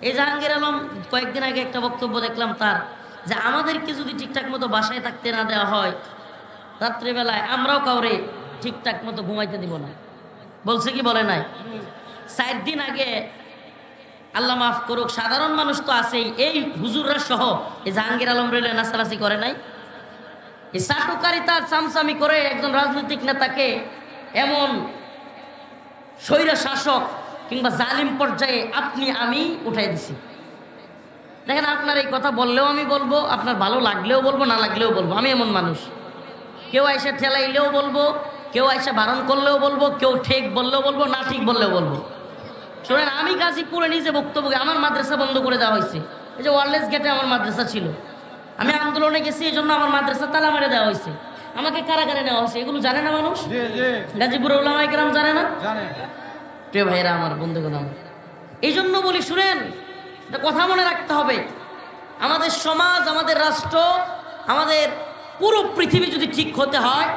এই জাহাঙ্গীর আলম কয়েকদিন আগে একটা বক্তব্য দেখলাম তার, যে আমাদেরকে যদি ঠিকঠাক মতো বাসায় থাকতে না দেওয়া হয়, রাত্রিবেলায় আমরাও কাউরে ঠিকঠাক মতো ঘুমাইতে দিব না। বলছে কি বলে নাই? 4 দিন আগে, আল্লাহ মাফ করুক, সাধারণ মানুষ তো আছেই, এই হুজুররা সহ এই জাহাঙ্গীর আলম রেলে নাচানাচি করে নাই? এই চাটুকারিতার চামচামি করে একজন রাজনৈতিক নেতাকে এমন স্বৈরা শাসক কিংবা জালিম পর্যায়ে আপনি আমি উঠাই দিছি। দেখেন, আপনার এই কথা বললেও আমি বলবো, আপনার ভালো লাগলেও বলবো, না লাগলেও বলবো। আমি এমন মানুষ, কেউ আইসা ঠেলাইলেও বলবো, কেউ আইসা বারণ করলেও বলবো, কেউ ঠিক বললেও বলবো, না ঠিক বললেও বলবো। শোনেন, আমি গাজীপুরে নিজে বক্তব্য, আমার মাদ্রাসা বন্ধ করে দেওয়া হয়েছে। এই যে ওয়ারলেস গেটে আমার মাদ্রাসা ছিল, আমি আন্দোলনে গেছি, এই জন্য আমার মাদ্রাসা তালা মেরে দেওয়া হয়েছে, আমাকে কারাগারে নেওয়া হয়েছে। এগুলো জানে না মানুষ? গাজীপুরে ওলামায়ে কেরাম জানে না? প্রিয় ভাইরা আমার, বন্ধুগণ আমার, এই জন্য বলি, শুনেন, কথা মনে রাখতে হবে, আমাদের সমাজ, আমাদের রাষ্ট্র, আমাদের পুরো পৃথিবী যদি ঠিক হতে হয়,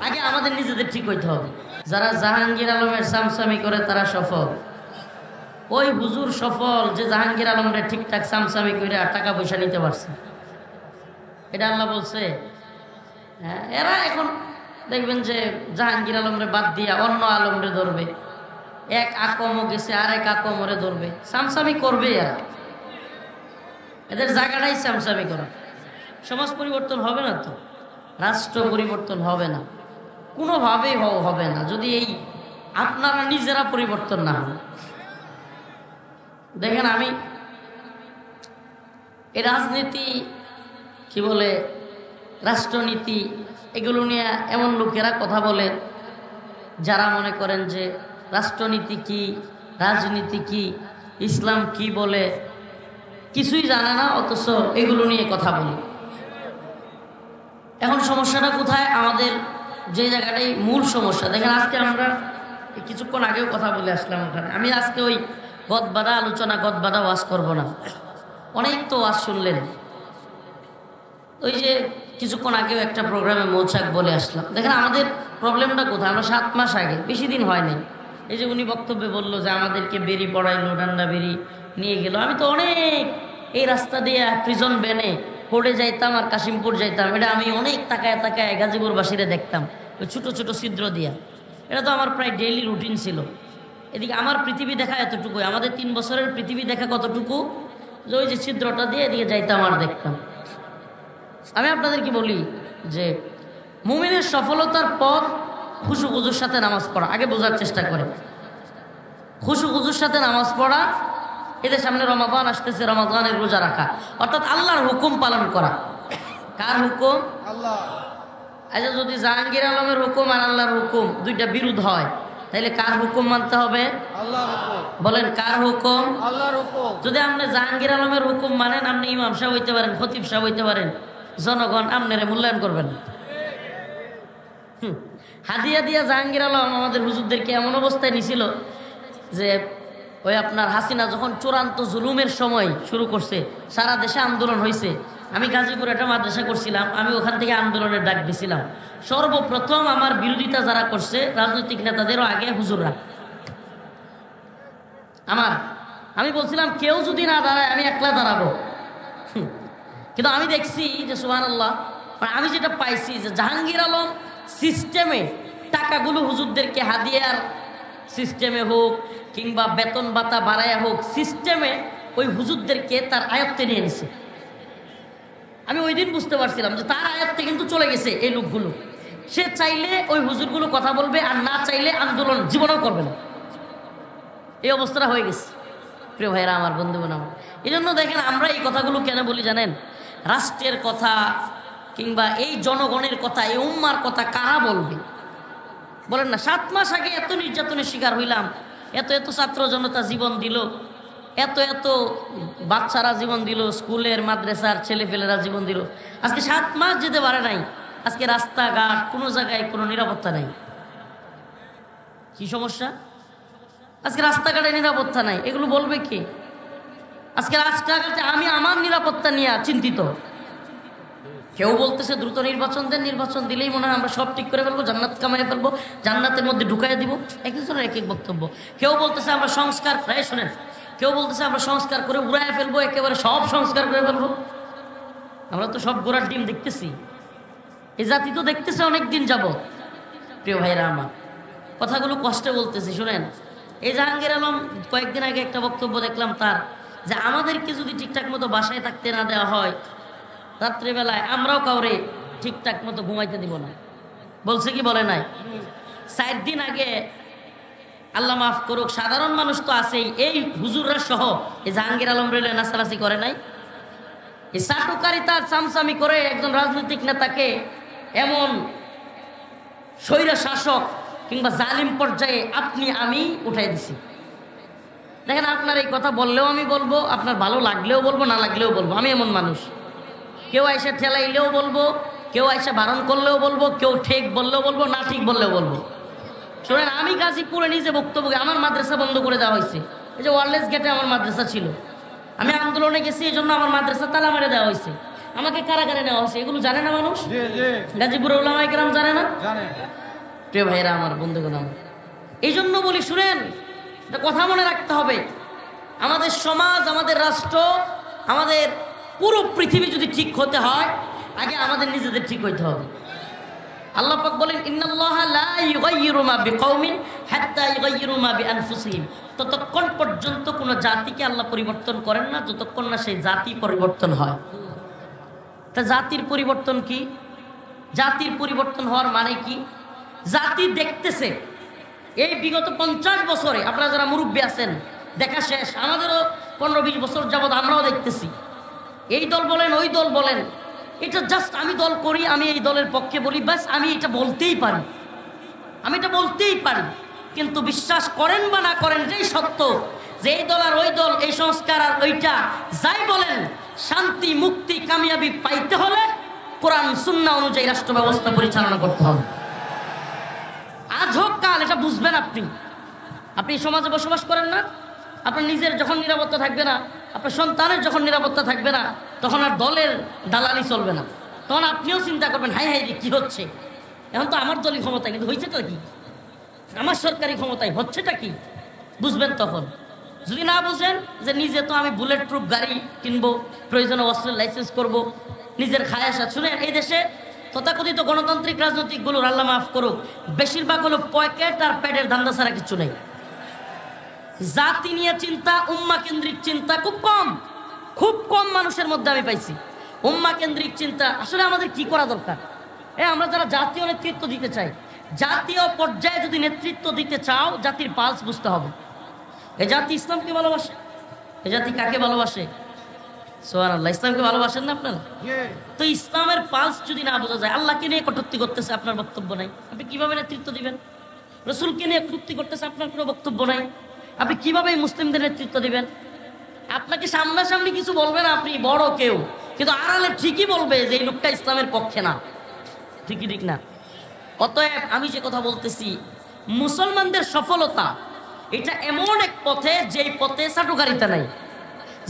আগে আমাদের নিজেদের ঠিক হইতে হবে। যারা জাহাঙ্গীর আলমের সামসামি করে তারা সফল। ওই হুজুর সফল যে জাহাঙ্গীর আলমরে ঠিকঠাক সামসামি করে টাকা পয়সা নিতে পারছে। এটা আল্লাহ বলছে। হ্যাঁ, এরা এখন দেখবেন যে জাহাঙ্গীর আলমরে বাদ দিয়া অন্য আলমরে ধরবে, এক আকমও গেছে আর এক আকমরে ধরবে, সামসামি করবে। এরা, এদের জায়গাটাই সামসামি করা। সমাজ পরিবর্তন হবে না তো, রাষ্ট্র পরিবর্তন হবে না, কোনোভাবেই হবে না যদি এই আপনারা নিজেরা পরিবর্তন না হন। দেখেন, আমি এই রাজনীতি কি বলে, রাষ্ট্রনীতি, এগুলো নিয়ে এমন লোকেরা কথা বলে যারা মনে করেন যে রাষ্ট্রনীতি কি, রাজনীতি কি, ইসলাম কি বলে কিছুই জানে না, অথচ এগুলো নিয়ে কথা বলে। এখন সমস্যাটা কোথায়? আমাদের যে জায়গাটাই মূল সমস্যা। দেখেন, আজকে আমরা কিছুক্ষণ আগেও কথা বলে আসলাম ওখানে। আমি আজকে ওই গদবাধা আলোচনা, গদবাধা ওয়াজ করবো না, অনেক তো ওয়াজ শুনলেন। ওই যে কিছুক্ষণ আগেও একটা প্রোগ্রামে মৌচাক বলে আসলাম। দেখেন, আমাদের প্রবলেমটা কোথায়? আমরা 7 মাস আগে, বেশি দিন হয়নি, এই যে উনি বক্তব্যে বললো যে আমাদেরকে বেরি পড়াইলো, ডান্ডা বেরি নিয়ে গেল। আমি তো অনেক এই রাস্তা দিয়ে প্রিজন ভ্যানে পড়ে যাইতাম আর কাশিমপুর যাইতাম। এটা আমি অনেক তাকায় তাকায় গাজীপুরবাসীরা দেখতাম, ওই ছোটো ছোটো ছিদ্র দিয়া। এটা তো আমার প্রায় ডেইলি রুটিন ছিল। এদিকে আমার পৃথিবী দেখা এতটুকুই, আমাদের 3 বছরের পৃথিবী দেখা কতটুকু, যে ওই যে ছিদ্রটা দিয়ে এদিকে যাইতাম আর দেখতাম। আমি আপনাদেরকে বলি যে মুমিনের সফলতার পথ খুশু খুজুর সাথে নামাজ পড়া। আগে বোঝার চেষ্টা করে, খুশু খুজুর সাথে নামাজ পড়া, এদের সামনে রমাদান আসতেছে, রমাদানের রোজা রাখা, অর্থাৎ আল্লাহর হুকুম পালন করা। কার হুকুম? আল্লাহ। আচ্ছা, যদি জাহাঙ্গীর আলমের হুকুম আর আল্লাহর হুকুম দুইটা বিরোধ হয়, তাহলে কার হুকুম মানতে হবে? আল্লাহর হুকুম। বলেন, কার হুকুম? আল্লাহর হুকুম। যদি আপনি জাহাঙ্গীর আলমের হুকুম মানেন, আপনি ইমাম সাহেব হইতে পারেন, খতিব সাহেব হইতে পারেন, জনগণ আপনারে মূল্যায়ন করবেন। হাদিয়া দিয়া জাহাঙ্গীর আলম আমাদের হুজুরদেরকে এমন অবস্থায় নিছিল যে ওই আপনার হাসিনা যখন চূড়ান্ত জুলুমের সময় শুরু করছে, সারা দেশে আন্দোলন হয়েছে। আমি গাজীপুরে একটা মাদ্রাসা করছিলাম, আমি ওখান থেকে আন্দোলনের ডাক দিছিলাম। সর্বপ্রথম আমার বিরোধিতা যারা করছে, রাজনৈতিক নেতাদেরও আগে হুজুররা। আমি বলছিলাম কেউ যদি না দাঁড়ায় আমি একলা দাঁড়াবো। কিন্তু আমি দেখছি যে সুবহানাল্লাহ, আমি যেটা পাইছি যে জাহাঙ্গীর আলম সিস্টেমে টাকাগুলো হুজুরদেরকে হাদিয়ার সিস্টেমে হোক কিংবা বেতন ভাতা বাড়ায়া হোক, সিস্টেমে ওই হুজুরদেরকে তার আয়ত্তে নিয়ে নিছে। আমি ওই দিন বুঝতে পারছিলাম যে তার আয়ত্তে কিন্তু চলে গেছে এই লোকগুলো। সে চাইলে ওই হুজুরগুলো কথা বলবে, আর না চাইলে আন্দোলন জীবনেও করবে না। এই অবস্থাটা হয়ে গেছে। প্রিয় ভাইরা আমার, বন্ধুগণ আমার, এই জন্য দেখেন আমরা এই কথাগুলো কেন বলি জানেন? রাষ্ট্রের কথা কিংবা এই জনগণের কথা, এই উম্মার কথা কারা বলবে? বলেন না, 7 মাস আগে এত নির্যাতনের শিকার হইলাম, এত এত ছাত্র জনতা জীবন দিল, এত এত বাচ্চারা জীবন দিল, স্কুলের মাদ্রাসার ছেলেপেলেরা জীবন দিল। আজকে 7 মাস যেতে পারে নাই, আজকে রাস্তাঘাট কোনো জায়গায় কোনো নিরাপত্তা নাই। কি সমস্যা? আজকে রাস্তাঘাটে নিরাপত্তা নাই, এগুলো বলবে কে? আজকে রাস্তাঘাটে আমি আমার নিরাপত্তা নিয়ে চিন্তিত। কেউ বলতেছে দ্রুত নির্বাচন দেন, নির্বাচন দিলেই মনে হয় আমরা সব ঠিক করে ফেলবো, জান্নাত কামাই ফেলবো, জান্নাতের মধ্যে ঢুকাই দিব। এক একজনের এক এক বক্তব্য। কেউ বলতেছে আমরা সংস্কার, প্রায় শোনেন, কেউ বলতেছে আমরা সংস্কার করে উড়ায় ফেলবো, একেবারে সব সংস্কার করে ফেলবো। আমরা তো সব গোড়ার ডিম দেখতেছি, এই জাতি তো দেখতেছে অনেকদিন যাব। প্রিয় ভাইরা আমার, কথাগুলো কষ্টে বলতেছি, শুনেন। এই জাহাঙ্গীর আলম কয়েকদিন আগে একটা বক্তব্য দেখলাম তার, যে আমাদেরকে যদি ঠিকঠাক মতো বাসায় থাকতে না দেওয়া হয়, রাত্রেবেলায় আমরাও কাউরে ঠিকঠাক মতো ঘুমাইতে দিব না। বলছে কি বলে নাই? 4 দিন আগে, আল্লাহ মাফ করুক, সাধারণ মানুষ তো আছেই, এই হুজুররা সহ এই জাহাঙ্গীর আলম রেলে নাচানাচি করে নাই, এই চাটুকারি তার চামচামি করে একজন রাজনৈতিক নেতাকে এমন স্বৈর শাসক কিংবা জালিম পর্যায়ে আপনি আমি উঠাই দিছি। দেখেন, আপনার এই কথা বললেও আমি বলবো, আপনার ভালো লাগলেও বলবো, না লাগলেও বলবো। আমি এমন মানুষ, কেউ আইসা ঠেলাইলেও বলবো, কেউ আইসা বারণ করলেও বলবো, কেউ ঠিক বললেও বলবো, না ঠিক বললেও বলবো। শোনেন, আমি গাজীপুরে নিজে বক্তব্য, আমার মাদ্রাসা বন্ধ করে দেওয়া হয়েছে। এই যে ওয়ারলেস গেটে আমার মাদ্রাসা ছিল, আমি আন্দোলনে গেছি, এই জন্য আমার মাদ্রাসা তালা মেরে দেওয়া হয়েছে, আমাকে কারাগারে নেওয়া হয়েছে। এগুলো জানে না মানুষ? গাজীপুরের উলামায়ে কেরাম জানে না? প্রিয় ভাইরা আমার, বন্ধুগণ আমার, এই জন্য বলি, শুনেন, একটা কথা মনে রাখতে হবে, আমাদের সমাজ, আমাদের রাষ্ট্র, আমাদের পুরো পৃথিবী যদি ঠিক হতে হয়, আগে আমাদের নিজেদের ঠিক হইতে হবে। আল্লাহ পাক বলেন, ইন্নাল্লাহা লা ইউগাইয়িরু মা বিকাউমিন হাত্তা ইউগাইয়িরু মা বিআনফুসিহিম। ততক্ষণ পর্যন্ত কোনো জাতিকে আল্লাহ পরিবর্তন করেন না যতক্ষণ না সেই জাতি পরিবর্তন হয়। তা জাতির পরিবর্তন কি? জাতির পরিবর্তন হওয়ার মানে কি? জাতি দেখতেছে এই বিগত 50 বছরে, আপনারা যারা মুরব্বী আছেন, দেখা শেষ। আমাদেরও 15-20 বছর যাবৎ আমরাও দেখতেছি, এই দল বলেন, ওই দল বলেন, এটা জাস্ট আমি দল করি, আমি এই দলের পক্ষে বলি, বাস আমি এটা বলতেই পারি, আমি এটা বলতেই পারি। কিন্তু বিশ্বাস করেন বা না করেন, যেই সত্য যে এই দল আর ওই দল, এই সংস্কার আর ওইটা, যাই বলেন, শান্তি, মুক্তি, কামিয়াবি পাইতে হলে কোরআন সুন্নাহ অনুযায়ী রাষ্ট্র ব্যবস্থা পরিচালনা করতে হবে। আজ হোক কাল, এটা বুঝবেন। আপনি সমাজে বসবাস করেন না, আপনার নিজের যখন নিরাপত্তা থাকবে না, আপনার সন্তানের যখন নিরাপত্তা থাকবে না, তখন আর দলের দালালি চলবে না। তখন আপনিও চিন্তা করবেন, হাই হাই রে, কি হচ্ছে? এখন তো আমার দলই ক্ষমতায়, কিন্তু হয়েছেটা কি? আমার সরকারি ক্ষমতায়, হচ্ছেটা কি? বুঝবেন তখন। যদি না বুঝেন যে নিজে তো আমি বুলেট প্রুফ গাড়ি কিনবো, প্রয়োজনে অস্ত্রের লাইসেন্স করব, নিজের খায়াস আছে। শুনেন, এই দেশে তথাকথিত গণতান্ত্রিক রাজনৈতিকগুলোর, আল্লাহ মাফ করুক, বেশিরভাগ হলো পকেট আর প্যাডের ধান্দা ছাড়া কিছু নেই। জাতি নিয়ে চিন্তা, উম্মা কেন্দ্রিক চিন্তা খুব কম মানুষের মধ্যে আমি পাইছি। উম্মা কেন্দ্রিক চিন্তা আসলে আমাদের কি করা দরকার? আমরা যারা জাতীয় নেতৃত্ব দিতে চাই, জাতীয় পর্যায়ে যদি নেতৃত্ব দিতে চাও, জাতির পালস বুঝতে হবে। এ জাতি ইসলামকে ভালোবাসে, এ জাতি কাকে ভালোবাসে? সুবহানাল্লাহ, ইসলামকে ভালোবাসেন না আপনারা? তো ইসলামের পালস যদি না বোঝা যায়, আল্লাহকে নিয়ে কটূক্তি করতেছে, আপনার বক্তব্য নাই, আপনি কিভাবে নেতৃত্ব দিবেন? রসুলকে নিয়ে কটূক্তি করতেছে, আপনার কোনো বক্তব্য নাই, আপনি কিভাবে মুসলিমদের নেতৃত্ব দিবেন? আপনাকে সামনাসামনি কিছু বলবে না, আপনি বড় কেউ, কিন্তু আড়ালে ঠিকই বলবে যে এই লোকটা ইসলামের পক্ষে না। ঠিকই ঠিক না? অতএব আমি যে কথা বলতেছি, মুসলমানদের সফলতা এটা এমন এক পথে, যেই পথে চাটুকারিতা নাই,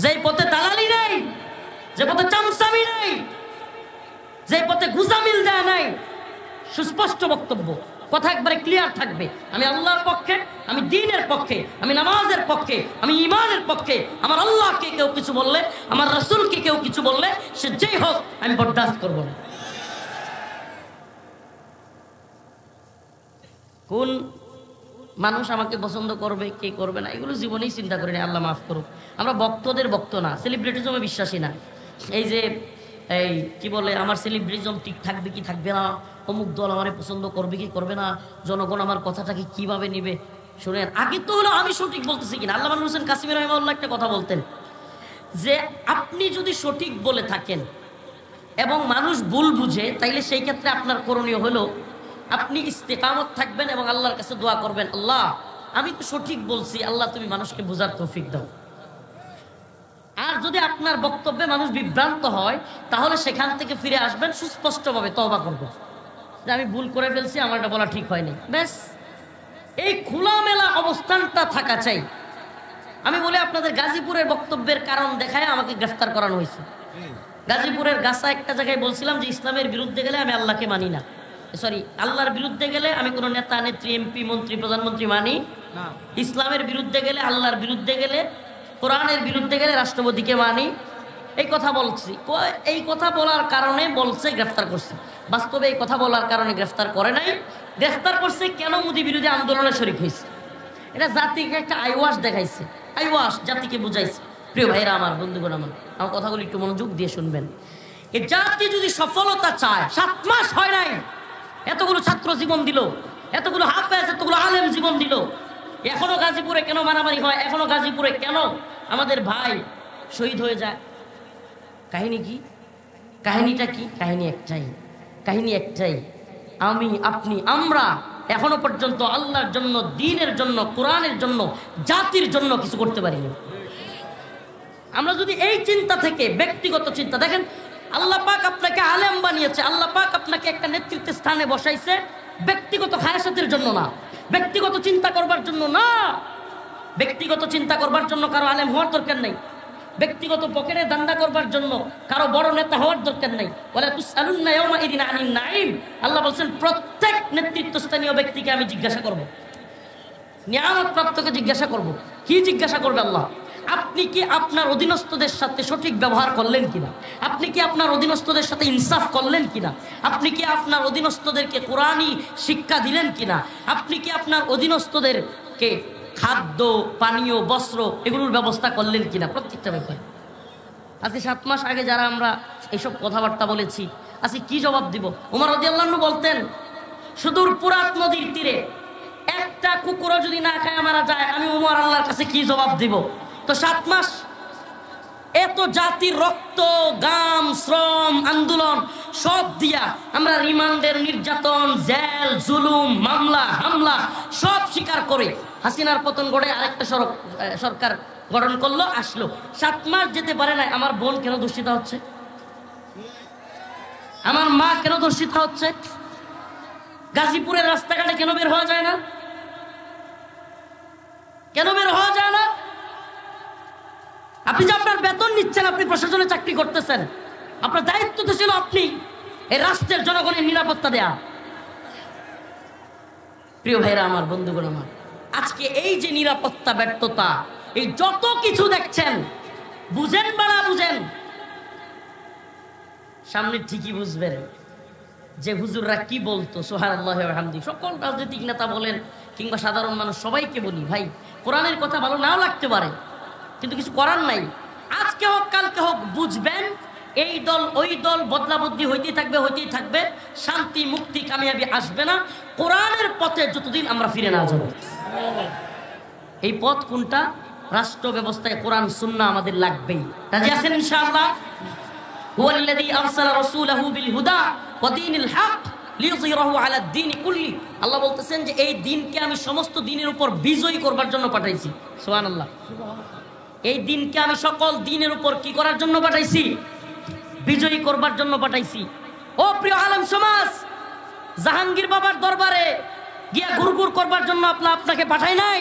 যেই পথে দালালি নাই, যে পথে চামচামি নাই, যেই পথে গুজামিল দেয়া নাই। সুস্পষ্ট বক্তব্য, কথা একবারে ক্লিয়ার থাকবে, আমি আল্লাহর পক্ষে, আমি দ্বীনের পক্ষে, আমি নামাজের পক্ষে, আমি ঈমানের পক্ষে। আমার আল্লাহকে কেউ কিছু বললে, আমার রাসূলকে কেউ কিছু বললে, সে যেই হোক, আমি বরদাস্ত করব না। কোন মানুষ আমাকে পছন্দ করবে, কে করবে না, এগুলো জীবনেই চিন্তা করি না, আল্লাহ মাফ করুক। আমরা ভক্তদের ভক্ত না, সেলিব্রিটিজমে বিশ্বাসী না। এই যে কি বলে, আমার সেলিব্রিটিজম ঠিক থাকবে কি থাকবে না, অমুক দল আমারে পছন্দ করবে কি করবে না, জনগণ আমার কথাটাকে কিভাবে নিবে। শুনেন, আগে তো হলো আমি সঠিক বলতেছি কিনা। আল্লামা হোসেন কাসিমি রাহিমাহুল্লাহ একটা কথা বলতেন, যে আপনি যদি সঠিক বলে থাকেন এবং মানুষ ভুল বুঝে, তাইলে সেই ক্ষেত্রে আপনার করণীয় হলো আপনি ইস্তেকামত থাকবেন এবং আল্লাহর কাছে দোয়া করবেন, আল্লাহ আমি তো সঠিক বলছি, আল্লাহ তুমি মানুষকে বোঝার তৌফিক দাও। আর যদি আপনার বক্তব্যে মানুষ বিভ্রান্ত হয়, তাহলে সেখান থেকে ফিরে আসবেন, সুস্পষ্টভাবে তওবা করবেন যে আমি ভুল করে ফেলছি, আমার এটা বলা ঠিক হয়নি, ব্যাস। এই খোলামেলা অবস্থানটা থাকা চাই। আমি বলি, আপনাদের গাজীপুরের বক্তব্যের কারণ দেখায় আমাকে গ্রেফতার করানো হয়েছে। গাজীপুরের গাছা একটা জায়গায় বলছিলাম যে ইসলামের বিরুদ্ধে গেলে আমি আল্লাহকে মানি না, সরি, আল্লাহর বিরুদ্ধে গেলে আমি কোনো নেতা, নেত্রী, এমপি, মন্ত্রী, প্রধানমন্ত্রী মানি না। ইসলামের বিরুদ্ধে গেলে, আল্লাহর বিরুদ্ধে গেলে কোরআনের বিরুদ্ধে গেলে রাষ্ট্রপতিকে মানি, এই কথা বলছি। এই কথা বলার কারণে বলছে গ্রেফতার করছে, বাস্তবে এই কথা বলার কারণে গ্রেফতার করে নাই। গ্রেফতার করছে কেন? মোদি বিরোধী আন্দোলনে শরিক হয়েছে। এটা জাতিকে একটা আইওয়াস দেখাইছে, আইওয়াস জাতিকে বুঝাইছে। প্রিয় ভাইরা আমার, বন্ধুগণ আমার কথাগুলো একটু মনোযোগ দিয়ে শুনবেন। এই জাতি যদি সফলতা চায়, 7 মাস হয় নাই, এতগুলো ছাত্র জীবন দিল, এতগুলো হাফেজ, এতগুলো আলেম জীবন দিল, এখনো গাজীপুরে কেন মারামারি হয়? এখনো গাজীপুরে কেন আমাদের ভাই শহীদ হয়ে যায়? কাহিনী কি? কাহিনীটা কি? কাহিনী একটাই, আমি, আপনি, আমরা এখনো পর্যন্ত আল্লাহর জন্য, দ্বীনের জন্য, কোরআনের জন্য, জাতির জন্য কিছু করতে পারিনি। আমরা যদি এই চিন্তা থেকে, ব্যক্তিগত চিন্তা, দেখেন আল্লাহ পাক আপনাকে আলেম বানিয়েছে, আল্লাহ পাক আপনাকে একটা নেতৃত্বের স্থানে বসাইছে ব্যক্তিগত খায়াসাতের জন্য না, ব্যক্তিগত চিন্তা করবার জন্য না। ব্যক্তিগত চিন্তা করবার জন্য কারো আলেম হওয়ার দরকার নেই, ব্যক্তিগত পকেটে দান্দা করবার জন্য কারো বড় নেতা হওয়ার দরকার নেই। ওয়ালা তুসআলুন্না ইয়াওমা ইদিন আনিন নাঈম, আল্লাহ বলেন প্রত্যেক নেতৃত্বস্থানীয় ব্যক্তিকে আমি জিজ্ঞাসা করব, নিয়ামত প্রাপ্তকে জিজ্ঞাসা করব। কি জিজ্ঞাসা করবে আল্লাহ? আপনি কি আপনার অধীনস্থদের সাথে সঠিক ব্যবহার করলেন কিনা? আপনি কি আপনার অধীনস্থদের সাথে ইনসাফ করলেন কিনা? আপনি কি আপনার অধীনস্থদেরকে কোরআনী শিক্ষা দিলেন কিনা? আপনি কি আপনার অধীনস্থদেরকে খাদ্য, পানীয়, বস্ত্র এগুলোর ব্যবস্থা করলেন কিনা? প্রত্যেকটা ব্যাপার। আজকে 7 মাস আগে যারা আমরা এইসব কথাবার্তা বলেছি, আজকে কি জবাব দিব? ওমর রাদিয়াল্লাহু আনহু বলতেন, সুদূর ফুরাত নদীর তীরে একটা কুকুরও যদি না খায় মারা যায়, আমি ওমর আল্লাহর কাছে কি জবাব দিব? তো 7 মাস এত জাতির রক্ত, গাম, শ্রম, আন্দোলন সব দিয়া আমরা রিমান্ডের নির্যাতন, জেল, জুলুম, মামলা, হামলা সব স্বীকার করে হাসিনার পতন ঘটে আরেকটা সরকার গঠন করলো, আসলো। 7 মাস যেতে পারে না, আমার বোন কেন দূষিত হচ্ছে? আমার মা কেন দূষিত হচ্ছে? গাজীপুরের রাস্তাঘাটে কেন বের হওয়া যায় না? কেন বের হওয়া যায় না? আপনি যে আপনার বেতন নিচ্ছেন, আপনি প্রশাসনে চাকরি করতেছেন, আপনার দায়িত্ব তো ছিল আপনি এই রাষ্ট্রের জনগণের নিরাপত্তা দেয়া। প্রিয় ভাইরা আমার, বন্ধুগণ আমার, আজকে এই যে নিরাপত্তা ব্যর্থতা, এই যত কিছু দেখছেন, বুঝেন বা না বুঝেন, সামনে ঠিকই বুঝবেন যে হুজুররা কি বলতো। সুবহানাল্লাহি ওয়া বিহামদিহি। সকল রাজনৈতিক নেতা বলেন কিংবা সাধারণ মানুষ সবাইকে বলি, ভাই কোরআনের কথা ভালো নাও লাগতে পারে, কিন্তু কিছু করার নাই। আজকে হোক কালকে হোক বুঝবেন, এই দল ওই দল বদলা বদলি হইতেই থাকবে, শান্তি, মুক্তি, কামিয়াবি আসবে না কোরআনের পথে যতদিন আমরা ফিরে না যাব। এই পথ কোনটা? রাষ্ট্র ব্যবস্থায় কোরআন সুন্নাহ আমাদের লাগবেই। রাজি আছেন ইনশাআল্লাহ? হুয়াল্লাযী আরসালা রাসূলাহু বিল হুদা ওয়া দীনিল হক লিইয়ুযহিরাহু আলাদ দীনি কুল্লি। আল্লাহ বলতেছেন যে এই দিনকে আমি সমস্ত দিনের উপর বিজয়ী করবার জন্য পাঠাইছি। সুবহানাল্লাহ। এই দিনকে আমি সকল দিনের উপর কি করার জন্য পাঠাইছি? বিজয়ী করবার জন্য পাঠাইছি। ও প্রিয় আলেম সমাজ, জাহাঙ্গীর বাবার দরবারে গিয়া গুরগুর করবার জন্য আপনাকে পাঠাই নাই।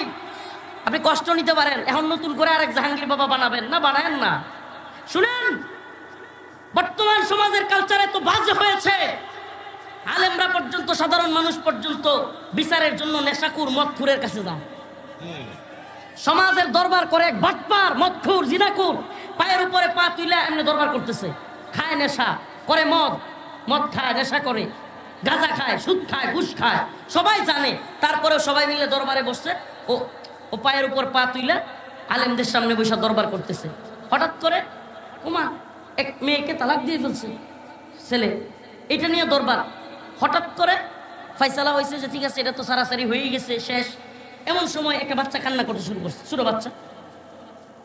আপনি কষ্ট নিতে পারেন, এখন নতুন করে আরেক জাহাঙ্গীর বাবা বানাবেন না, বানায়েন না। শুনেন, বর্তমান সমাজের কালচার এত বাজে হয়েছে, আলেমরা পর্যন্ত, সাধারণ মানুষ পর্যন্ত বিচারের জন্য নেশাকুর, মদখুরের কাছে যান। সমাজের দরবার করে এক বাটপার, মদখুর, জিনাকুর, পায়ের উপরে পা তুইলা এমনি দরবার করতেছে, খায়, নেশা করে, মদ খায়, নেশা করে, গাঁজা খায়, সুদ খায়, ঘুষ খায়, সবাই জানে। তারপরেও সবাই মিলে দরবারে বসছে, ও পায়ের উপর পা তুইলা আলেমদের সামনে বসে দরবার করতেছে। হঠাৎ করে ওমা এক মেয়েকে তালাক দিয়ে ফেলছে ছেলে, এটা নিয়ে দরবার। হঠাৎ করে ফয়সালা হয়েছে যে ঠিক আছে, এটা তো সারাসারি হয়েই গেছে, শেষ। এমন সময় একটা বাচ্চা কান্না করতে শুরু করছে, ছোট বাচ্চা।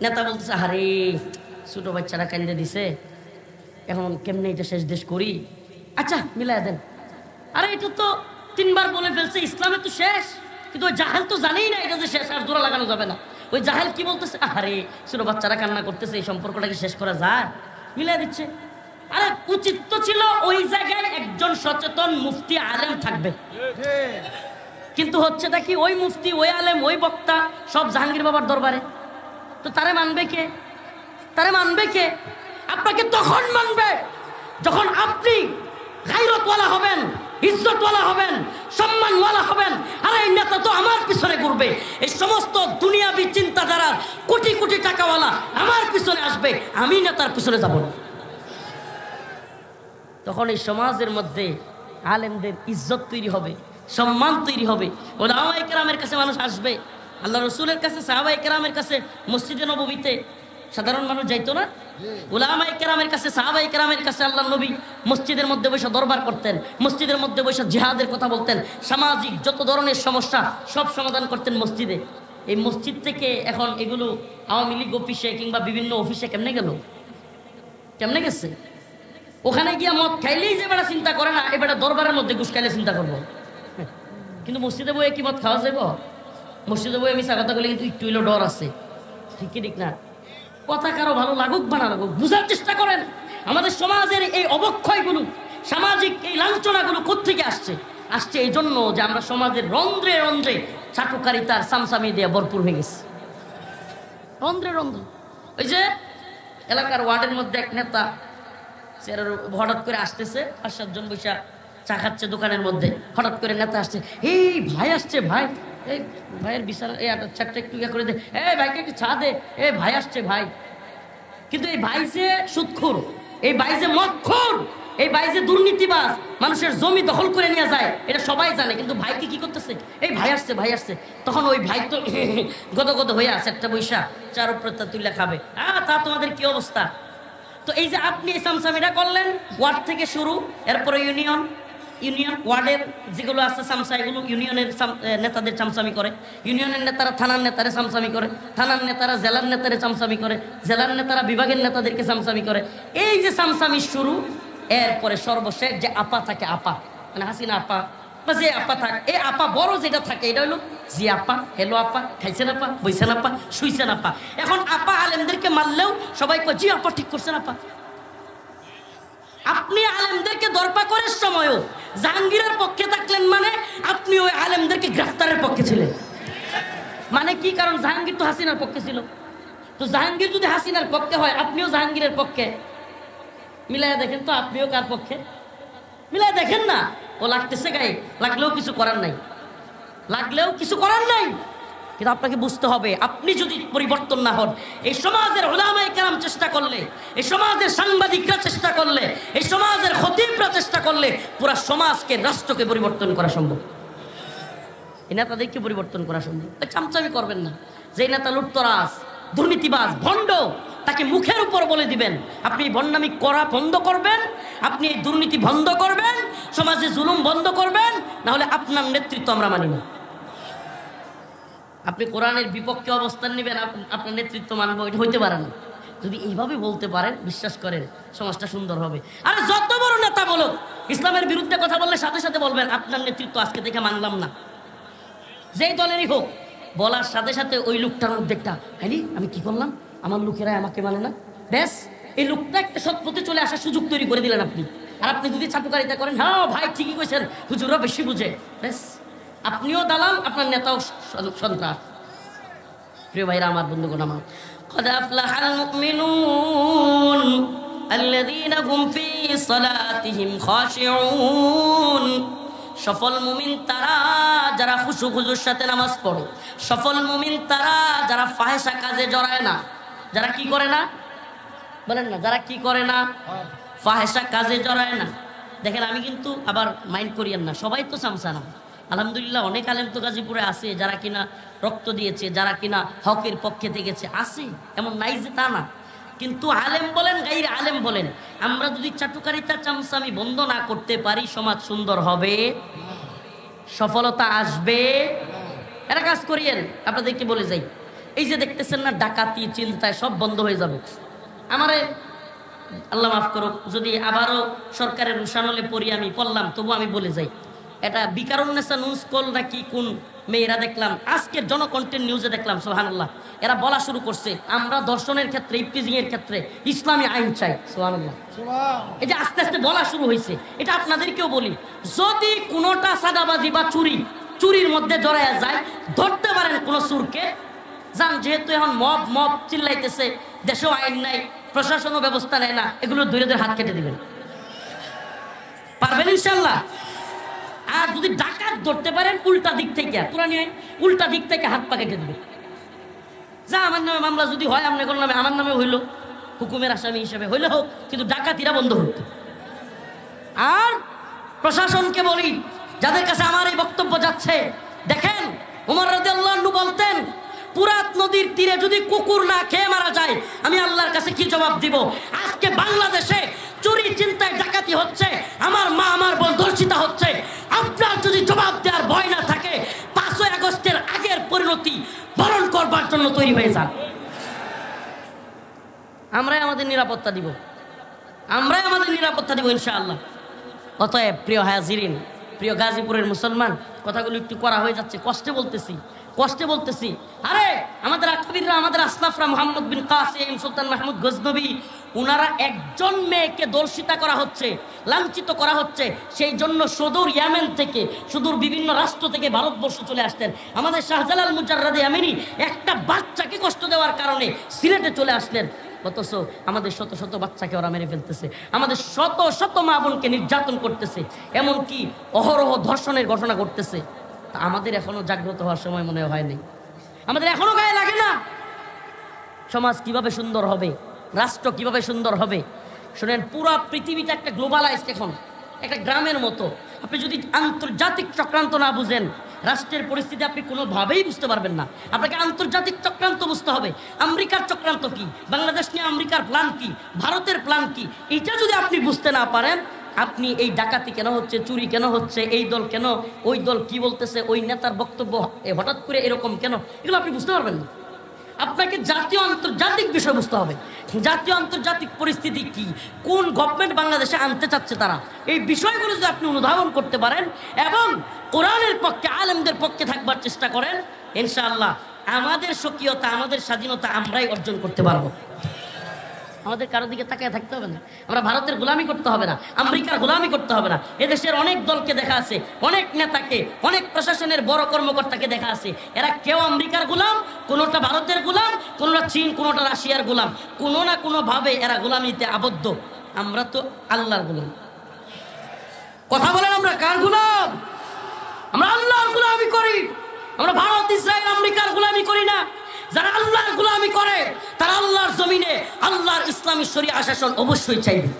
নেতা বলতেছে, আরে ছোট বাচ্চারা কান্দে দিছে, এখন কেমনে এটা শেষ দেশ করি? আচ্ছা মিলাই দেন। আরে এটা তো 3 বার বলে ফেলছে, ইসলামে তো শেষ, কিন্তু ওই জাহেল তো জানেই না এটা যে শেষ, আর জোড়া লাগানো যাবে না। ওই জাহেল কি বলতেছে, আরে ছোট বাচ্চারা কান্না করতেছে, এই সম্পর্কটাকে শেষ করা যায়, মিলাই দিচ্ছে। আরে উচিত তো ছিল ওই জায়গায় একজন সচেতন মুফতি আলেম থাকবে, কিন্তু হচ্ছেটা কি, ওই মুফতি, ওই আলেম, ওই বক্তা সব জাহাঙ্গীর বাবার দরবারে। তো তারে মানবে কে? আপনাকে তখন মানবে যখন আপনি গায়রতওয়ালা হবেন, ইজ্জতওয়ালা হবেন, সম্মানওয়ালা হবেন। আর এই নেতা তো আমার পিছনে ঘুরবে, এই সমস্ত দুনিয়াবি চিন্তাধারার কোটি কোটি টাকাওয়ালা আমার পিছনে আসবে, আমি নেতার পিছনে যাব না। তখন এই সমাজের মধ্যে আলেমদের ইজ্জত তৈরি হবে, সম্মান তৈরি হবে। উলামায়ে কেরামের কাছে মানুষ আসবে, আল্লাহ রসুলের কাছে, সাহাবায়ে কেরামের কাছে। মসজিদে নববীতে সাধারণ মানুষ যাইতো না? উলামায়ে কেরামের কাছে, সাহাবায়ে কেরামের কাছে আল্লাহ নবী মসজিদের মধ্যে বসে দরবার করতেন, মসজিদের মধ্যে বসে জিহাদের কথা বলতেন, সামাজিক যত ধরনের সমস্যা সব সমাধান করতেন মসজিদে। এই মসজিদ থেকে এখন এগুলো আওয়ামী লীগ অফিসে কিংবা বিভিন্ন অফিসে কেমনে গেল? কেমনে গেছে? ওখানে গিয়া মদ খাইলেই যে বেটা চিন্তা করে না এবারে দরবারের মধ্যে ঘুষ খাইলে চিন্তা করবো, কিন্তু মসজিদে বইয়ে কি মদ খাওয়া যাইব? মসজিদে বইয়ে মিশা কথা বলে কিন্তু একটু হইলেও ডর আছে, ঠিক কি ঠিক না? কথা কারো ভালো লাগুক বা না লাগুক, বুঝার চেষ্টা করেন আমাদের সমাজের এই অবক্ষয়গুলো, সামাজিক এই লাঞ্ছনাগুলো কোত্থেকে আসছে? আসছে এই জন্য যে আমরা সমাজের রন্ধ্রে রন্ধ্রে চাটুকারিতার সামসামি দিয়ে ভরপুর হয়ে গেছে। রন্ধ্রে রন্ধ্রে ওই যে এলাকার ওয়ার্ডের মধ্যে এক নেতা হঠাৎ করে আসতেছে, 5-7 জন বৈশা চা খাচ্ছে দোকানের মধ্যে, হঠাৎ করে নেতা আসছে, এই ভাই আসছে, ভাই এই ভাইয়ের বিশাল এই চারটা একটু ইয়ে করে দে, এই ভাইকে একটু চা দে, এই ভাই আসছে ভাই। কিন্তু এই ভাই যে সুদখোর, এই ভাই যে মদখোর, এই ভাই যে দুর্নীতিবাজ, মানুষের জমি দখল করে নিয়ে যায়, এটা সবাই জানে। কিন্তু ভাইকে কি করতেছে? এই ভাই আসছে, ভাই আসছে। তখন ওই ভাই তো গদগদ হয়ে আছে, একটা বৈশা চার উপরে তুলে খাবে। তা তোমাদের কি অবস্থা? তো এই যে আপনি এই সামসামিটা করলেন, ওয়ার্ড থেকে শুরু, এরপরে ইউনিয়ন ওয়ার্ডের যেগুলো আছে সামসা, এগুলো ইউনিয়নের নেতাদের চামচামি করে, ইউনিয়নের নেতারা থানার নেতারে চামচামি করে, থানার নেতারা জেলার নেতারে চামচামি করে, জেলার নেতারা বিভাগের নেতাদেরকে চামচামি করে। এই যে চামচামি শুরু, এরপরে সর্বশেষ যে আপা থাকে, আপা মানে হাসিনা আপা বা যে আপা থাকে, এই আপা বড় যেটা থাকে এটা হলো জি আপা, হেলো আপা, খাইছেন আপা, বইছেন আপা, শুইছেন আপা। এখন আপা আলেমদেরকে মারলেও সবাই কয় জি আপা ঠিক করছেন আপা। আপনি আলেমদেরকে দরপা করার সময়ও জাহাঙ্গীরের পক্ষে থাকলেন, মানে আপনি ওই আলেমদেরকে গ্রেফতারের পক্ষে ছিলেন। মানে কি? কারণ জাহাঙ্গীর তো হাসিনার পক্ষে ছিল। তো জাহাঙ্গীর যদি হাসিনার পক্ষে হয়, আপনিও জাহাঙ্গীরের পক্ষে, মিলাইয়া দেখেন তো আপনিও কার পক্ষে, মিলাইয়া দেখেন না। ও লাগতেছে গায়ে, লাগলেও কিছু করার নাই, লাগলেও কিছু করার নাই। কিন্তু আপনাকে বুঝতে হবে, আপনি যদি পরিবর্তন না হন, এই সমাজের উলামায়ে কেরাম চেষ্টা করলে, এই সমাজের সাংবাদিকরা চেষ্টা করলে, এই সমাজের খতিবরা চেষ্টা করলে পুরা সমাজকে, রাষ্ট্রকে পরিবর্তন করা সম্ভব। এই নেতাদেরকে পরিবর্তন করা সম্ভব। চামচামি করবেন না। যে নেতা লুটতরাজ, দুর্নীতিবাজ, ভণ্ড, তাকে মুখের উপর বলে দিবেন আপনি ভণ্ডামি করা বন্ধ করবেন, আপনি এই দুর্নীতি বন্ধ করবেন, সমাজে জুলুম বন্ধ করবেন, না হলে আপনার নেতৃত্ব আমরা মানি না। আপনি কোরআনের বিপক্ষে অবস্থান নেবেন, আপনার নেতৃত্ব মানবো, এটা হইতে পারে না। যদি এইভাবে বলতে পারেন, বিশ্বাস করেন সমাজটা সুন্দর হবে। আর যত বড় নেতা বলো, ইসলামের বিরুদ্ধে কথা বললে সাথে সাথে বলবেন আপনার নেতৃত্ব আজকে থেকে মানলাম না। যেই দলেরই হোক, বলার সাথে সাথে ওই লোকটার মধ্যে একটা হ্যাঁ আমি কি করলাম, আমার লোকেরা আমাকে মানে না, ব্যাস এই লোকটা একটা সৎ পথে চলে আসার সুযোগ তৈরি করে দিলেন আপনি। আর আপনি যদি চাটুকারিতা করেন, হ্যাঁ ভাই ঠিকই কইছেন, হুজুররা বেশি বুঝে, ব্যাস আপনিও দালাল, আপনার নেতাও সন্ত্রাস। প্রিয় ভাইরা আমার, বন্ধুগণ আমার, قد أفلح المؤمنون الذين هم في صلاتهم خاشعون। সফল মুমিন তারা যারা খুশু খুজুর সাথে নামাজ পড়ে। সফল মুমিন তারা যারা ফাহেসা কাজে জড়ায় না। যারা কি করে না বলেন না, যারা কি করে না, ফাহেসা কাজে জড়ায় না। দেখেন, আমি কিন্তু আবার মাইন্ড করিয়েন না, সবাই তো চামচা না। আলহামদুলিল্লাহ অনেক আলেম তো গাজীপুরে আছে যারা কিনা রক্ত দিয়েছে, যারা কিনা হকের পক্ষে থেকেছে, আছে, এমন নাই যে তা না। কিন্তু আলেম বলেন, গাইর আলেম বলেন, আমরা যদি চাটুকারিতা চামচামি বন্ধ না করতে পারি, সমাজ সুন্দর হবে, সফলতা আসবে। এরা কাজ করিয়েন। আপনাদেরকে বলে যাই, এই যে দেখতেছেন না ডাকাতি, চিন্তায় সব বন্ধ হয়ে যাবে। আমারে আল্লাহ মাফ করুক, যদি আবারও সরকারের রুশানলে পড়ি, আমি পড়লাম, তবু আমি বলে যাই, এটা বিকারুন্নেসা নিউজ কল নাকি কোন মেয়েরা দেখলাম আজকের জনকন্টেন্ট নিউজে দেখলাম, সুবহানাল্লাহ, এরা বলা শুরু করছে আমরা দর্শনের ক্ষেত্রে, ইফতিজিং এর ক্ষেত্রে ইসলামী আইন চাই। সুবহানাল্লাহ, এই যে আস্তে আস্তে বলা শুরু হয়েছে, এটা আপনাদেরকেও বলি, যদি কোনোটা সাদাবাজি বা চুরির মধ্যে জড়ায়া যায়, ধরতে পারেন কোন চুরকে, যান, যেহেতু এখন মব চিল্লাইতেছে, দেশেও আইন নাই, প্রশাসনও ব্যবস্থা নেয় না, এগুলো ধরে ধরে হাত কেটে দিবেন। পারবেন ইনশাল্লাহ? আর যদি ডাকাত ধরতে পারেন উল্টা দিক থেকে কোরআনে উল্টা দিক থেকে হাত পা কেটে দেবে। যা আমার নামে মামলা যদি হয় আপনার নামে আমার নামে হইল, হুকুমের আসামি হিসেবে হইলে হোক, কিন্তু ডাকাতিরা বন্ধ হতো। আর প্রশাসনকে বলি, যাদের কাছে আমার এই বক্তব্য যাচ্ছে, দেখেন ওমর রাদিয়াল্লাহু আনহু বলতেন, পুরাত নদীর তীরে যদি কুকুর না খেয়ে মারা যায় আমি আল্লাহর কাছে কি জবাব দিব? আজকে বাংলাদেশে চুরি চিন্তায় ডাকাতি হচ্ছে, আমার মা আমার বোন ধর্ষিতা হচ্ছে। আপনার যদি জবাব দেওয়ার ভয় না থাকে 5ই আগস্টের আগের পরিণতি বরণ করবার জন্য তৈরি হয়ে যান। আমরাই আমাদের নিরাপত্তা দিব, আমরাই আমাদের নিরাপত্তা দিব ইনশাআল্লাহ। অতএব প্রিয় হাজিরিন, প্রিয় গাজীপুরের মুসলমান, কথাগুলো একটু করা হয়ে যাচ্ছে, কষ্টে বলতেছি। আরে আমাদের আকাবিররা, আমাদের আসলাফরা, মোহাম্মদ বিন কাসিম, সুলতান মাহমুদ গজনবী, উনারা একজন মেয়েকে দর্শিতা করা হচ্ছে, লাঞ্ছিত করা হচ্ছে, সেই জন্য সুদূর ইয়ামেন থেকে, সুদূর বিভিন্ন রাষ্ট্র থেকে ভারতবর্ষ চলে আসতেন। আমাদের শাহজালাল মুজাররাদে আমিনী একটা বাচ্চাকে কষ্ট দেওয়ার কারণে সিলেটে চলে আসলেন, অথচ আমাদের শত শত বাচ্চাকে ওরা মেরে ফেলতেছে, আমাদের শত শত মা বোনকে নির্যাতন করতেছে, এমনকি অহরহ ধর্ষণের ঘটনা ঘটতেছে। তা আমাদের এখনো জাগ্রত হওয়ার সময় মনে হয়নি, আমাদের এখনো গায়ে লাগে না। সমাজ কিভাবে সুন্দর হবে, রাষ্ট্র কিভাবে সুন্দর হবে? শুনেন, পুরো পৃথিবীটা একটা গ্লোবালাইজড, এখন একটা গ্রামের মতো। আপনি যদি আন্তর্জাতিক চক্রান্ত না বুঝেন, রাষ্ট্রের পরিস্থিতি আপনি কোনোভাবেই বুঝতে পারবেন না। আপনাকে আন্তর্জাতিক চক্রান্ত বুঝতে হবে। আমেরিকার চক্রান্ত কি, বাংলাদেশ নিয়ে আমেরিকার প্ল্যান কি, ভারতের প্ল্যান কি, এটা যদি আপনি বুঝতে না পারেন, আপনি এই ডাকাতি কেন হচ্ছে, চুরি কেন হচ্ছে, এই দল কেন, ওই দল কি বলতেছে, ওই নেতার বক্তব্য হঠাৎ করে এরকম কেন, এগুলো আপনি বুঝতে পারবেন না। আপনাকে জাতীয় আন্তর্জাতিক বিষয় বুঝতে হবে। জাতীয় আন্তর্জাতিক পরিস্থিতি কি, কোন গভর্নমেন্ট বাংলাদেশে আনতে চাচ্ছে তারা, এই বিষয়গুলো যদি আপনি অনুধাবন করতে পারেন এবং কোরআনের পক্ষে, আলেমদের পক্ষে থাকবার চেষ্টা করেন, ইনশাআল্লাহ আমাদের স্বকীয়তা, আমাদের স্বাধীনতা আমরাই অর্জন করতে পারবো। আমাদের কারো দিকে তাকিয়ে থাকতে হবে না, আমরা ভারতের গোলামি করতে হবে না, আমেরিকার গোলামি করতে হবে না। এদেশের অনেক দলকে দেখা আছে, অনেক নেতাকে, অনেক প্রশাসনের বড় কর্মকর্তাকে দেখা আছে, এরা কেউ আমেরিকার গোলাম, কোনোটা ভারতের গোলাম, কোনোটা চীন, কোনোটা রাশিয়ার গোলাম, কোনো না কোনোভাবে এরা গোলামিতে আবদ্ধ। আমরা তো আল্লাহর গোলাম। কথা বলেন, আমরা কার গোলাম? আমরা আল্লাহর গোলামি করি। আমরা ভারত, ইসরায়েল, আমেরিকার গোলামি করি না। যারা আল্লাহর গোলামি করে তারা আল্লাহর জমিনে আল্লাহর ইসলামী শরিয়া শাসন অবশ্যই চাইবে।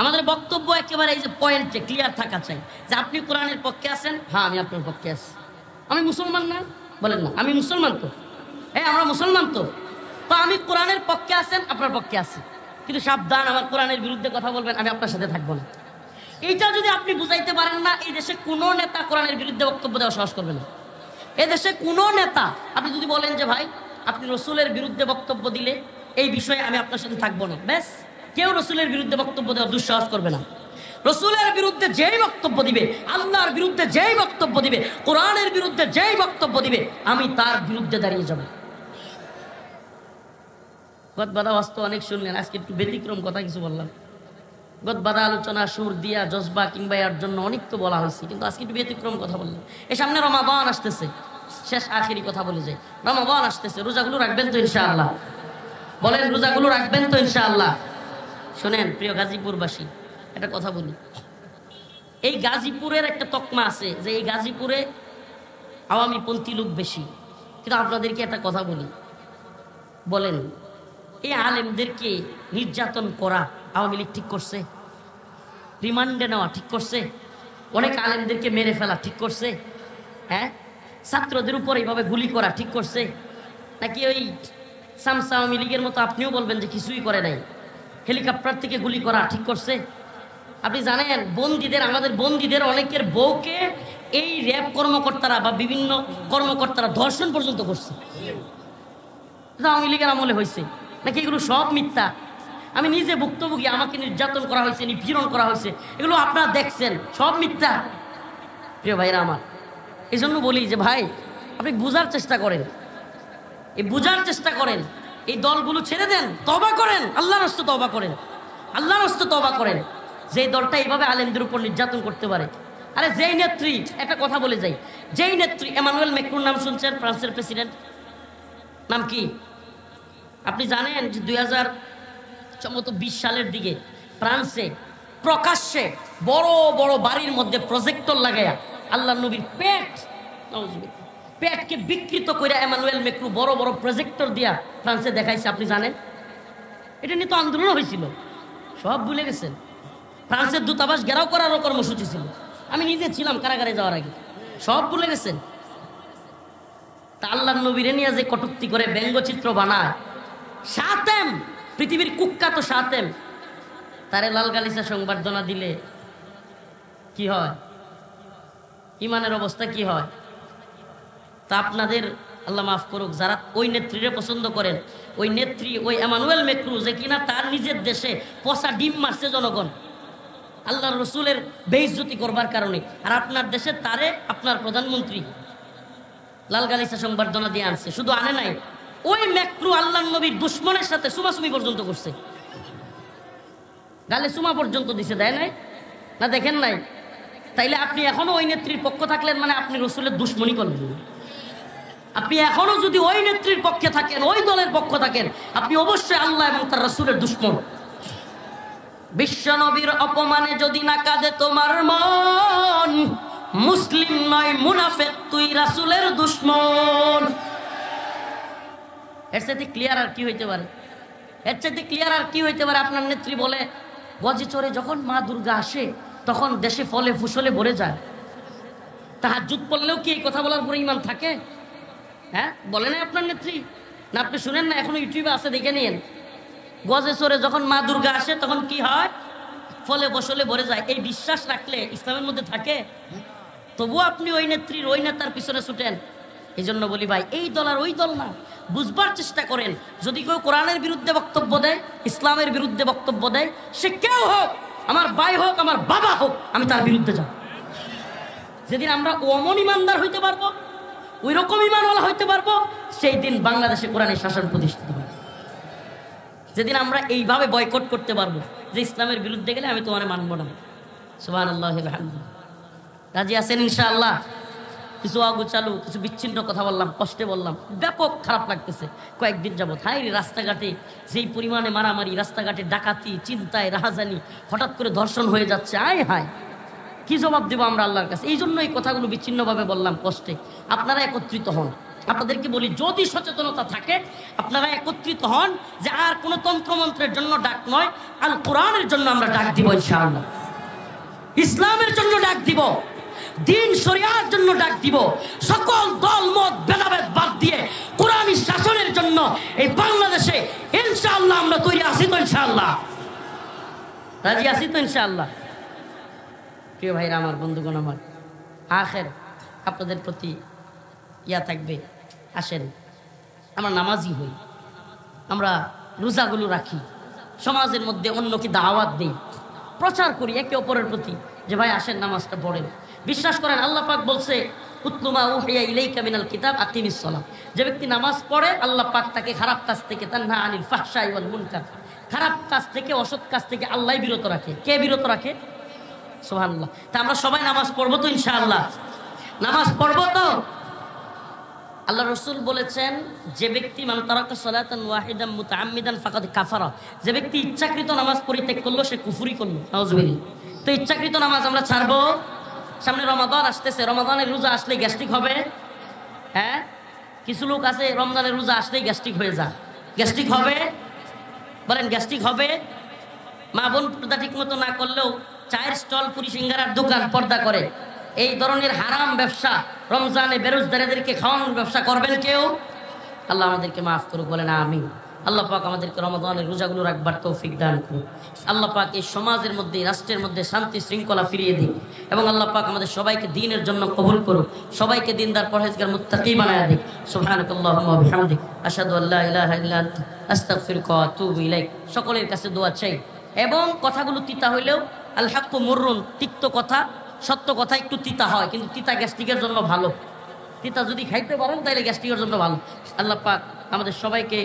আমাদের বক্তব্য একেবারে এই যে পয়েন্টে ক্লিয়ার থাকা চাই যে আপনি কোরআনের পক্ষে আছেন, হ্যাঁ আমি আপনার পক্ষে আছি। আমি মুসলমান না বলেন না, আমি মুসলমান তো, আমরা মুসলমান তো, আমি কোরআনের পক্ষে আছেন, আপনার পক্ষে আছি, কিন্তু সাবধান, আমার কোরআনের বিরুদ্ধে কথা বলবেন, আমি আপনার সাথে থাকবো না। এইটা যদি আপনি বুঝাইতে পারেন না, এই দেশে কোনো নেতা কোরআনের বিরুদ্ধে বক্তব্য দেওয়া সাহস করবে না। এদেশে কোনো নেতা, আপনি যদি বলেন যে ভাই আপনি রসুলের বিরুদ্ধে বক্তব্য দিলে এই বিষয়ে আমি আপনার সাথে থাকবো না, ব্যাস, কেউ রসুলের বিরুদ্ধে বক্তব্য দেওয়ার দুঃসাহস করবে না। রসুলের বিরুদ্ধে যেই বক্তব্য দিবে, আল্লাহর বিরুদ্ধে যেই বক্তব্য দিবে, কোরআনের বিরুদ্ধে যেই বক্তব্য দিবে, আমি তার বিরুদ্ধে দাঁড়িয়ে যাব। গদবাদা বাস্তব অনেক শুনলেন, আজকে একটু ব্যতিক্রম কথা কিছু বললাম। গদবাদা আলোচনা, সুর দিয়া, জজবা কিংবা এর জন্য অনেক তো বলা হয়েছে, কিন্তু আজকে একটু ব্যতিক্রম কথা বললাম। এই সামনে রমাদান আসতেছে, শেষ আখেরি কথা বলে যায়, রমাদান আসতেছে, রোজাগুলো রাখবেন তো ইনশাআল্লাহ? বলেন, রোজাগুলো রাখবেন তো ইনশাআল্লাহ? শোনেন প্রিয় গাজীপুরবাসী, একটা কথা বলি। এই গাজীপুরের একটা তকমা আছে যে এই গাজীপুরে আওয়ামী পন্থী লোক বেশি, কিন্তু আপনাদেরকে একটা কথা বলি, বলেন এই আলেমদেরকে নির্যাতন করা আওয়ামী লীগ ঠিক করছে? রিমান্ডে নেওয়া ঠিক করছে? অনেক আলেমদেরকে মেরে ফেলা ঠিক করছে? হ্যাঁ, ছাত্রদের উপর এইভাবে গুলি করা ঠিক করছে? নাকি ওই সামসা আওয়ামী লীগের মতো আপনিও বলবেন যে কিছুই করে নাই, হেলিকপ্টার থেকে গুলি করা ঠিক করছে? আপনি জানেন বন্দীদের, আমাদের বন্দীদের অনেকের বউকে এই র্যাব কর্মকর্তারা বা বিভিন্ন কর্মকর্তারা ধর্ষণ পর্যন্ত করছে। আওয়ামী লীগের আমলে হয়েছে নাকি? এগুলো সব মিথ্যা। আমি নিজে ভুক্তভোগী, আমাকে নির্যাতন করা হয়েছে, নিপীড়ন করা হয়েছে, এগুলো আপনারা দেখছেন, সব মিথ্যা। প্রিয় ভাইরা আমার, এই জন্য বলি যে ভাই আপনি বুঝার চেষ্টা করেন, এই বুঝার চেষ্টা করেন এই দলগুলো ছেড়ে দেন, তওবা করেন, আল্লাহর রাস্তায় তওবা করেন, আল্লাহর রাস্তায় তওবা করেন। যেই দলটা এইভাবে আলেমদের উপর নির্যাতন করতে পারে, আরে যেই নেত্রী, একটা কথা বলে যাই, যেই নেত্রী, এমানুয়েল ম্যাক্রোর নাম শুনছেন, ফ্রান্সের প্রেসিডেন্ট, নাম কি আপনি জানেন? যে 2020 সালের দিকে ফ্রান্সে প্রকাশ্যে বড় বড় বাড়ির মধ্যে প্রজেক্টর লাগাইয়া আল্লাহ নবীর পেটকে বিকৃত করে এমানুয়েল ম্যাক্রো বড় বড় প্রজেক্টর দিয়া ফ্রান্সে দেখাইছে। আপনি জানেন? এটা নিয়ে তো আন্দোলন হয়েছিল, সব ভুলে গেছেন। ফ্রান্সের দূতাবাস ঘেরাও করারও কর্মসূচি ছিল, আমি নিজে ছিলাম কারাগারে যাওয়ার আগে, সব ভুলে গেছেন। তা আল্লাহ নবীরে নিয়ে যে কটূক্তি করে ব্যঙ্গচিত্র বানায়, শাতেম, পৃথিবীর কুখ্যাত শাতেম, তারে লাল গালিচা সংবর্ধনা দিলে কি হয়? ইমানের অবস্থা কি হয়? তা আপনাদের আল্লাহ মাফ করুক, যারা ওই নেত্রীরে পছন্দ করেন, ওই নেত্রী, ওই এমানুয়েল ম্যাক্রো, যে কিনা তার নিজের দেশে পচা ডিম মারছে জনগণ আল্লাহ রসুলের বেইজ্জতি করবার কারণে, আর আপনার দেশে তারে আপনার প্রধানমন্ত্রী লাল গালিচা সংবর্ধনা দিয়ে আনছে। শুধু আনে নাই, ওই ম্যাক্রো আল্লাহ নবীর দুশ্মনের সাথে সুমাসুমি পর্যন্ত করছে, গালে সুমা পর্যন্ত দিছে, দেয় নাই? না দেখেন নাই? তাইলে আপনি এখনো ওই নেত্রীর পক্ষ থাকলেন মানে আপনি রসুলের দুশ্মনী করলেন। আপনি এখনো যদি ওই নেত্রীর পক্ষে থাকেন, ওই দলের পক্ষ থাকেন, আপনি অবশ্যই আল্লাহ এবং তার রসুলের দুশ্মন। বিশ্ব নবীর অপমানে যদি না কাঁদে তোমার মন, মুসলিম নয় মুনাফিক, তুই রাসূলের দুশমন। এর সাথে ক্লিয়ার আর কি হইতে পারে? এর সাথে ক্লিয়ার আর কি হইতে পারে? আপনার নেত্রী বলে গজে চড়ে যখন মা দুর্গা আসে তখন দেশে ফলে ফুসলে ভরে যায়। তাহাজ্জুদ পড়লেও কি এই কথা বলার পরে ইমান থাকে? হ্যাঁ, বলে না আপনার নেত্রী? না আপনি শুনেন না? এখনো ইউটিউবে আছে, দেখে নিন। গজে চড়ে যখন মা দুর্গা আসে তখন কি হয়? ফলে ফসলে ভরে যায়। এই বিশ্বাস রাখলে ইসলামের মধ্যে থাকে? তবুও আপনি ওই নেত্রীর, ওই নেতার পিছনে ছুটেন। এই জন্য বলি ভাই, এই দল আর ওই দল না, বুঝবার চেষ্টা করেন। যদি কেউ কোরআনের বিরুদ্ধে বক্তব্য দেয়, ইসলামের বিরুদ্ধে বক্তব্য দেয়, সে কেউ হোক, আমার ভাই হোক, আমার বাবা হোক, আমি তার বিরুদ্ধে যাব। যেদিন আমরা অমন ইমানদার হইতে পারবো, ওই রকম ইমানওয়ালা হইতে পারবো, সেই দিন বাংলাদেশে কোরআনের শাসন প্রতিষ্ঠিত হবে। যেদিন আমরা এইভাবে বয়কট করতে পারবো যে ইসলামের বিরুদ্ধে গেলে আমি তোমার মানবো না। সুবহানাল্লাহ, রাজি আছেন ইনশাআল্লাহ? কিছু চালু, কিছু বিচ্ছিন্ন কথা বললাম, কষ্টে বললাম, ব্যাপক খারাপ লাগতেছে কয়েকদিন যাবৎ। হাই রে, রাস্তাঘাটে যেই পরিমাণে মারামারি, রাস্তাঘাটে ডাকাতি, চিন্তায় রাহাজানি, হঠাৎ করে ধর্ষণ হয়ে যাচ্ছে। আয় হায়, কি জবাব দেবো আমরা আল্লাহর কাছে? এই জন্য এই কথাগুলো বিচ্ছিন্নভাবে বললাম, কষ্টে। আপনারা একত্রিত হন। আপনাদেরকে বলি, যদি সচেতনতা থাকে, আপনারা একত্রিত হন, যে আর কোনো তন্ত্রমন্ত্রের জন্য ডাক নয়, আল কোরআনের জন্য আমরা ডাক দিব ইনশাআল্লাহ। ইসলামের জন্য ডাক দিব, দিন শরিয়ার জন্য ডাক দিব। সকল দল মত ভেদাভেদ বাদ দিয়ে কোরআনী শাসনের জন্য এই বাংলাদেশে ইনশাআল্লাহ আমরা তৈরি আছি তো? ইনশাআল্লাহ রাজি আছি তো? ইনশাআল্লাহ। প্রিয় ভাইরা আমার, বন্ধুগণ আমার, আখের আপনাদের প্রতি ইয়া থাকবে, আসেন আমরা নামাজি হই, আমরা রোজাগুলো রাখি, সমাজের মধ্যে অন্যকে দাওয়াত দেই, প্রচার করি একে অপরের প্রতি, যে ভাই আসেন নামাজটা পড়েন। বিশ্বাস করেন, আল্লাহ পাক বলছে, উতলুমা উহিয়া ইলাইকা মিনাল কিতাব আকিমিস সালাহ। যে ব্যক্তি নামাজ পড়ে, আল্লাহ পাক তাকে খারাপ কাজ থেকে, তানহা আনিল ফাহশাই ওয়াল মুনকার, খারাপ কাজ থেকে, অসৎ কাজ থেকে আল্লাহ বিরত রাখে। কে বিরত রাখে? সুবহানাল্লাহ। তা আমরা সবাই নামাজ পড়বো তো ইনশাআল্লাহ? নামাজ পড়বো তো? আল্লাহ রসুল বলেছেন, যে ব্যক্তি মান তারাকা সালাতান ওয়াহিদান মুতাআম্মিদান ফাকাদ কাফারা, যে ব্যক্তি ইচ্ছাকৃত নামাজ পরিত্যাগ করলো সে কুফরি করলো। নাউজুবিল্লাহ। তো ইচ্ছাকৃত নামাজ আমরা ছাড়বো? সামনে রমাদান আসতেছে, রমাদানের রোজা আসলে গ্যাস্ট্রিক হবে। হ্যাঁ, কিছু লোক আছে রমজানের রোজা আসলেই গ্যাস্ট্রিক হয়ে যায়। গ্যাস্ট্রিক হবে? বলেন, গ্যাস্ট্রিক হবে? মা বোন পর্দা ঠিক মতো না করলেও চায়ের স্টল, পুরি সিঙ্গারার দোকান পর্দা করে, এই ধরনের হারাম ব্যবসা, রমজানে বেরোজগারীদেরকে খাওয়ানোর ব্যবসা করবেন কেউ? আল্লাহ আমাদেরকে মাফ করুক, বলেন আমিন। আল্লাহ পাক আমাদেরকে রমাদানের রোজাগুলো রাখবার তৌফিক দান করুন। আল্লাহ পাক এই সমাজের মধ্যে, রাষ্ট্রের মধ্যে শান্তি শৃঙ্খলা ফিরিয়ে দিন, এবং আল্লাহ পাক আমাদের সবাইকে দ্বীনের জন্য কবুল করুন, সবাইকে দ্বীনদার পরহেজগার মুত্তাকি বানায়া দিন। সুবহানাকাল্লাহুম্মা ওয়া বিহামদিক, আশহাদু আল্লা ইলাহা ইল্লা আনতা, আস্তাগফিরুকা ওয়া আতুবু ইলাইক। সকলের কাছে দোয়া চাই, এবং কথাগুলো তিতা হইলেও আল হাক্কু মুররুন, তিক্ত কথা, সত্য কথা একটু তিতা হয়, কিন্তু তিতা গ্যাস্ট্রিকের জন্য ভালো। তিতা যদি খাইতে পারেন তাহলে গ্যাস্ট্রিকের জন্য ভালো। আল্লাহ পাক আমাদের সবাইকে